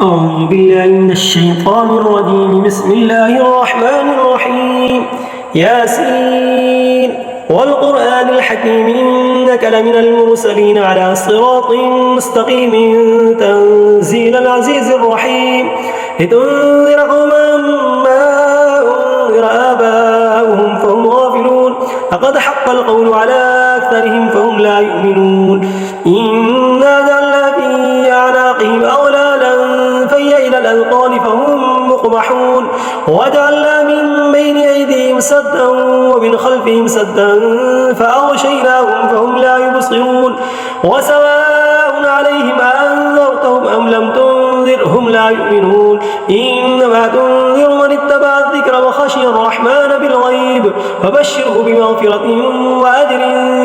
أعوذ بالله من الشيطان الرجيم. بسم الله الرحمن الرحيم. ياسين والقرآن الحكيم إنك لمن المرسلين على صراط مستقيم تنزيل العزيز الرحيم لتنذر قوما ما أنذر آباؤهم فهم غافلون لقد حق القول على أكثرهم فهم لا يؤمنون. إنا جعلنا في أعناقهم أغلالا فهي إلى الأذقان فهم مقمحون وجعلنا من بين أيديهم سدا ومن خلفهم سدا فأغشيناهم فهم لا يبصرون. وسواء عليهم أنذرتهم أم لم تنذرهم لا يؤمنون. إنما تنذر من اتبع الذكر وخشي الرحمن بالغيب فبشره بمغفرة وأجر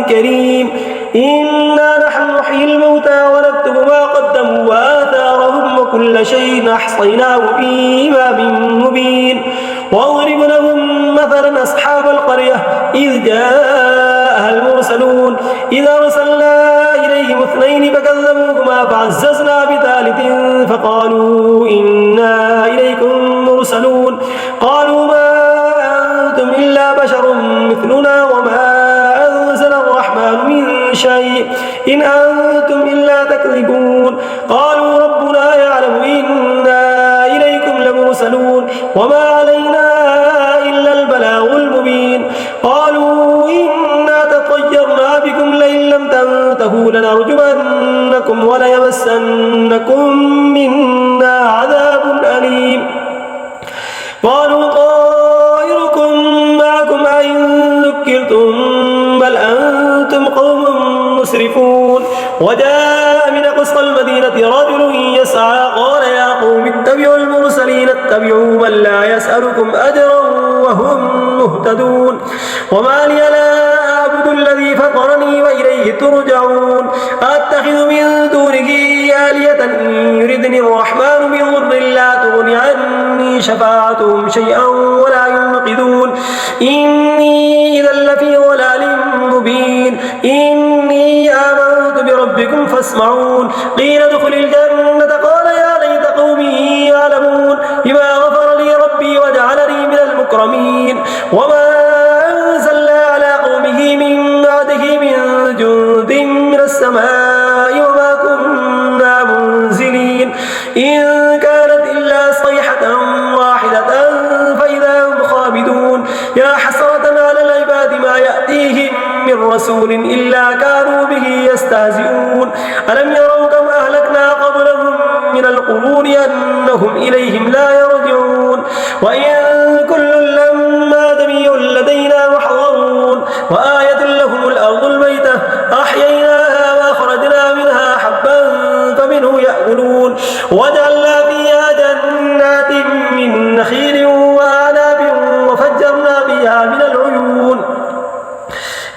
كريم. إنا نحن نحيي الموتى ونكتب ما قدموا وآثارهم وكل شيء أحصيناه في إمام مبين. واضرب لهم مثلا أصحاب القرية إذ جاءها المرسلون إذ أرسلنا إليهم اثنين فكذبوهما فعززنا بثالث فقالوا إنا إليكم مرسلون. قالوا ما أنتم إلا بشر مثلنا وما أنزل الرحمن من شيء إن أنتم إلا تكذبون. قالوا ربنا يعلم إنا إليكم لمرسلون وما علينا إلا البلاغ المبين. قالوا إنا تطيرنا بكم لئن لم تنتهوا لنرجمنكم وليمسنكم منا عذاب أليم. قالوا طائركم معكم أئن ذكرتم بل أنتم قوم مسرفون. وجاء من أقصى المدينة رجل يسعى قال يا قوم اتبعوا المرسلين اتبعوا من لا يسألكم أجرا وهم مهتدون. وما لي لا أعبد الذي فطرني وإليه ترجعون. أتخذ من دونه آلهة إن يردني الرحمن بضر لا تغن عني شفاعتهم شيئا ولا ينقذون. إني إذا لفي ضلال مبين. إني آمنت بربكم فاسمعون. قيل ادخل الجنة قال يا ليت قومي يعلمون بما غفر لي ربي وجعلني من المكرمين. وما أنزلنا على قومه من بعده من جند من السماء وما كنا منزلين. إن كانت إلا صيحة واحدة فإذا هم خامدون. يا حسرة على العباد ما يأتيهم من رسول إلا كانوا به يستهزئون. ألم يروا كم أهلكنا قبلهم من القرون أنهم إليهم لا يرجعون. وإن كل لما جميع لدينا محضرون. وآية لهم الأرض الميتة أحييناها وأخرجنا منها حبا فمنه يأكلون. وجعلنا فيها جنات من نخيل وأعناب وفجرنا فيها من العيون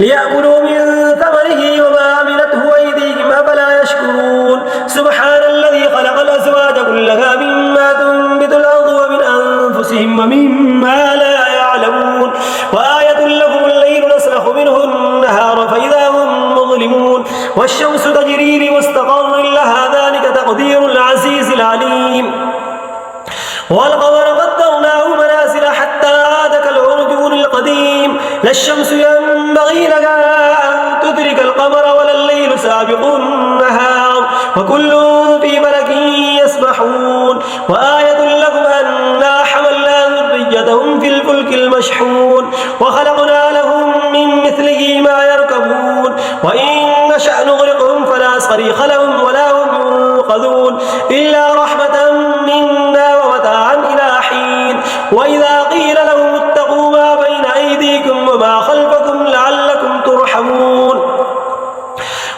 ليأكلوا من ثمره وما عملته أيديهم أفلا يشكرون. سبحان الذي خلق الأزواج كلها مما تنبت الأرض ومن أنفسهم ومما لا يعلمون. وآية لهم الليل نسلخ منه النهار فإذا هم مظلمون. والشمس تجري لمستقر لها ذلك تقدير العزيز العليم. والقمر قدرناه منازل حتى عاد كالعرجون القديم. لا الشمس ينبغي لها أن تدرك القمر ولا الليل سابق النهار وكل في فلك يسبحون. وآية لكم أنا حملنا ذريتهم في الفلك المشحون وخلقنا لهم من مثله ما يركبون. وإن نشأ نغرقهم فلا صريخ لهم ولا هم ينقذون إلا رحمة منا ومتاعا إلى حين. وإذا قيل لهم اتقوا ما بين أيديكم وما خلفكم لعلكم ترحمون.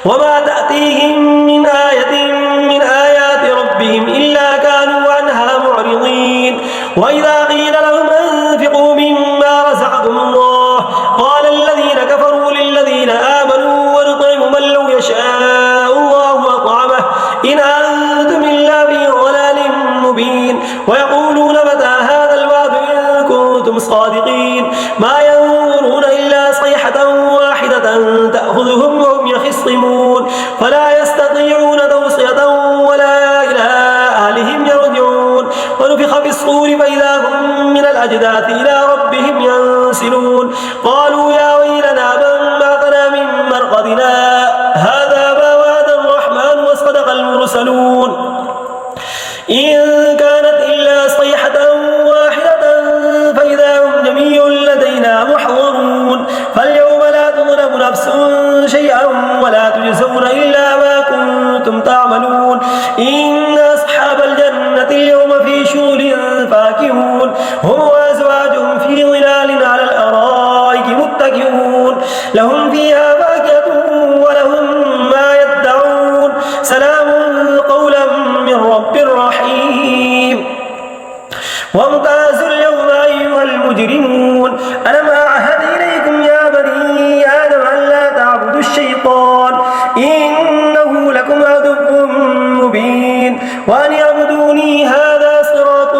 وما تأتيهم من آية من آيات ربهم إلا كانوا عنها معرضين. وإذا قيل لهم أنفقوا مما رزقكم الله قال الذين كفروا للذين آمنوا ونطعم من لو يشاء الله أطعمه إن أنتم إلا في ضلال مبين. ويقولون متى هذا الوعد إن كنتم صادقين. ما ينظرون إلا صيحة واحدة تأخذهم وهم يخصمون فلا يستطيعون توصية ولا إلى أهلهم يرجعون. الصور فإذا هم من الأجداث إلى ربهم ينسلون قالوا يا ويلنا من بعثنا من مرقدنا هذا ما وعد الرحمن وصدق المرسلون إن كانت إلا صيحة واحدة فإذا هم جميع لدينا محضرون فاليوم لا تظلم نفس شيئا ولا تجزون إلا ما كنتم تعملون إن أصحاب الجنة اليوم في شغل فاكهون هم وأزواجهم في ظلال على الأرائك متكئون لهم فيها فاكهة ولهم ما يدعون سلام قولا من رب رحيم وامتازوا اليوم أيها المجرمون ألم أعهد إليكم يا بني آدم أن لا تعبدوا الشيطان إنه لكم عدو مبين وأن اعبدوني هذا صراط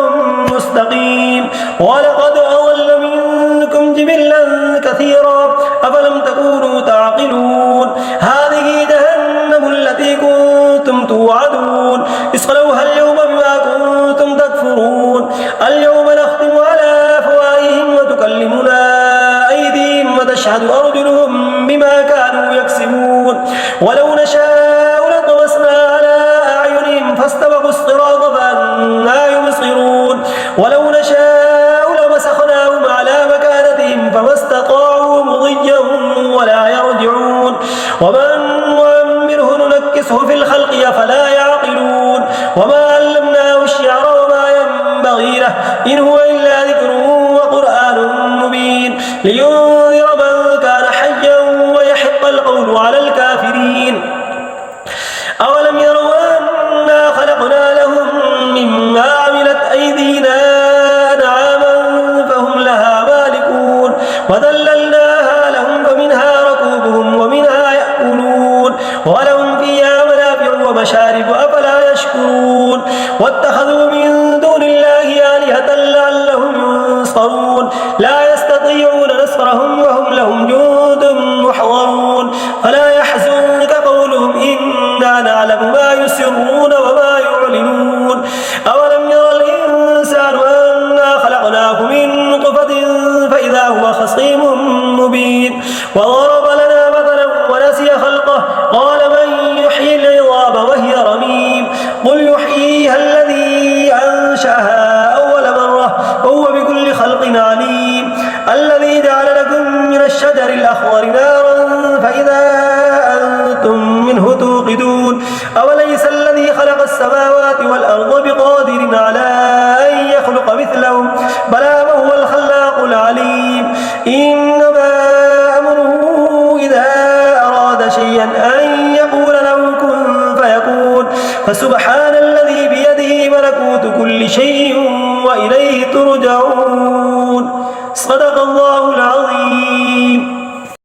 مستقيم ولقد أضل منكم جبلا كثيرا أفلم تكونوا تعقلون هذه جهنم التي كنتم توعدون اصلوها اليوم بما كنتم تكفرون اليوم نختم على أفواههم وتكلمنا أيديهم وتشهد أرجلهم بما كانوا يكسبون ولو نشاء لطمسنا على أعينهم فاستبقوا الصراط فأنى يبصرون ولو نشاء لمسخناهم على مكانتهم فما استطاعوا مضيا ولا يرجعون ومن نعمره ننكسه في الخلق أفلا يعقلون وما علمناه الشعر وما ينبغي له إن هو إلا ذكر وقرآن مبين لينذر من كان حيا ويحق القول على الكافرين أولم يروا أنا خلقنا لهم مما عملت أيدينا أنعاما فهم لها مالكون وذللناها لهم فمنها ركوبهم ومنها يأكلون ولهم فيها منافع ومشارب أفلا يشكرون واتخذوا من دون الله آلهة لعلهم ينصرون لا يستطيعون نصرهم وهم لهم جند محضرون فلا يحزنك قولهم إنا نعلم ما يسرون وما يعلنون أولم يرى الإنسان أنا خلقناه من نطفة فإذا هو خصيم مبين وضرب لنا مثلا ونسي خلقه قال من يحيي العظام وهي رميم قل يحييها الذي أنشأها أول مرة وهو بكل خلق عليم الذي جعل لكم من الشجر الأخضر نارا فإذا أنتم منه توقدون أوليس الذي خلق السماوات والأرض بقادر على أن يخلق مثلهم بلى وهو الخلاق العليم إنما أمره إذا أراد شيئا أن يقول له كن فيكون فسبحان الذي بيده ملكوت كل شيء وإليه ترجعون صدق الله العظيم.